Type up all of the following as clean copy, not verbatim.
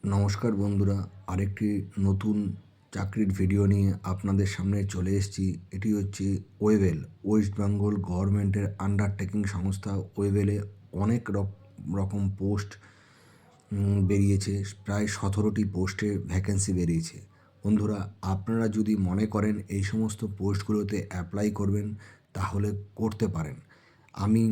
নমস্কার বন্ধুরা, আরেকটি নতুন চাকরির ভিডিও নিয়ে আপনাদের সামনে চলে এসেছি। এটি হচ্ছে ওয়েবেল, ওয়েস্ট বেঙ্গল গভর্নমেন্টের আন্ডারটেকিং সংস্থা। ওয়েবেলে অনেক রকম পোস্ট বেরিয়েছে, প্রায় 17টি পোস্টে ভ্যাকেন্সি বেরিয়েছে। বন্ধুরা, আপনারা যদি মনে করেন এই সমস্ত পোস্টগুলোতে অ্যাপ্লাই করবেন তাহলে করতে পারেন। আমি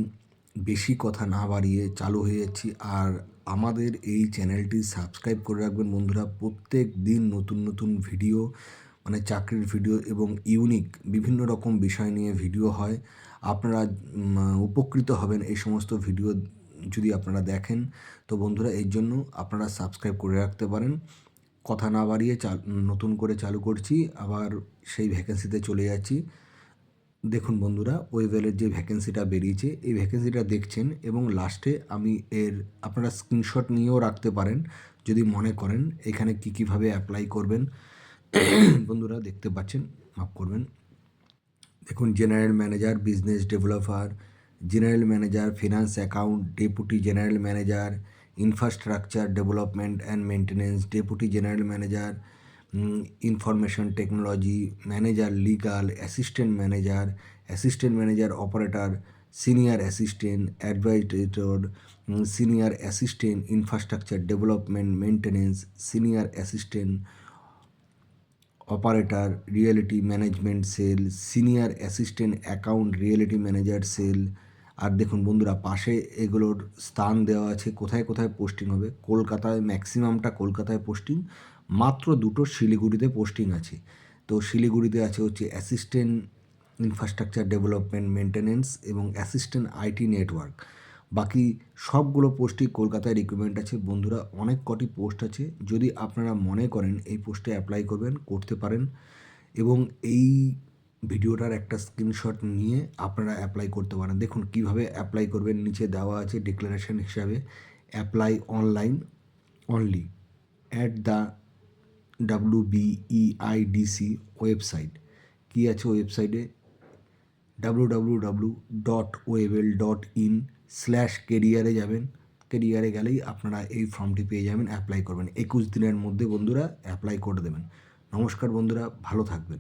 বেশি কথা না বাড়িয়ে চালু হয়ে যাচ্ছি। আর আমাদের এই চ্যানেলটি সাবস্ক্রাইব করে রাখবেন বন্ধুরা। প্রত্যেক দিন নতুন নতুন ভিডিও, মানে চাকরির ভিডিও এবং ইউনিক বিভিন্ন রকম বিষয় নিয়ে ভিডিও হয়। আপনারা উপকৃত হবেন এই সমস্ত ভিডিও যদি আপনারা দেখেন। তো বন্ধুরা, এর জন্য আপনারা সাবস্ক্রাইব করে রাখতে পারেন। কথা না বাড়িয়ে নতুন করে চালু করছি, আবার সেই ভ্যাকেন্সিতে চলে যাচ্ছি। দেখুন বন্ধুরা, ওয়েবেলের যে ভ্যাকেন্সিটা বেরিয়েছে, এই ভ্যাকেন্সিটা দেখছেন এবং লাস্টে আমি আপনারা স্ক্রিনশট নিয়েও রাখতে পারেন যদি মনে করেন এখানে কীভাবে অ্যাপ্লাই করবেন। বন্ধুরা দেখতে পাচ্ছেন, মাফ করবেন। দেখুন, general manager business developer, general manager finance account, deputy general manager infrastructure development and maintenance, deputy general manager information technology, manager legal, assistant manager operator, senior assistant অ্যাডভাইটেটর, senior assistant infrastructure development maintenance, senior assistant operator reality management cell, senior assistant account reality manager cell. আর দেখুন বন্ধুরা, পাশে এগুলোর স্থান দেওয়া আছে, কোথায় কোথায় পোস্টিং হবে। কলকাতায় ম্যাক্সিমামটা কলকাতায় পোস্টিং, মাত্র দুটো শিলিগুড়িতে পোস্টিং আছে। তো শিলিগুড়িতে আছে হচ্ছে অ্যাসিস্ট্যান্ট ইনফ্রাস্ট্রাকচার ডেভেলপমেন্ট মেনটেন্যান্স এবং অ্যাসিস্ট্যান্ট আইটি নেটওয়ার্ক। বাকি সবগুলো পোস্টই কলকাতায় রিক্রুটমেন্ট আছে। বন্ধুরা, অনেক কটি পোস্ট আছে। যদি আপনারা মনে করেন এই পোস্টে অ্যাপ্লাই করবেন, করতে পারেন। এবং এই ভিডিওটার একটা স্ক্রিনশট নিয়ে আপনারা অ্যাপ্লাই করতে পারেন। দেখুন কিভাবে অ্যাপ্লাই করবেন, নিচে দেওয়া আছে ডিক্লারেশন হিসাবে, apply online only at the WBEIDC website. কী আছে ওয়েবসাইটে? www.oebel.in/career যাবেন। কেরিয়ারে গেলেই আপনারা এই ফর্মটি পেয়ে যাবেন, অ্যাপ্লাই করবেন। 21 দিনের মধ্যে বন্ধুরা অ্যাপ্লাই করে দেবেন। নমস্কার বন্ধুরা, ভালো থাকবেন।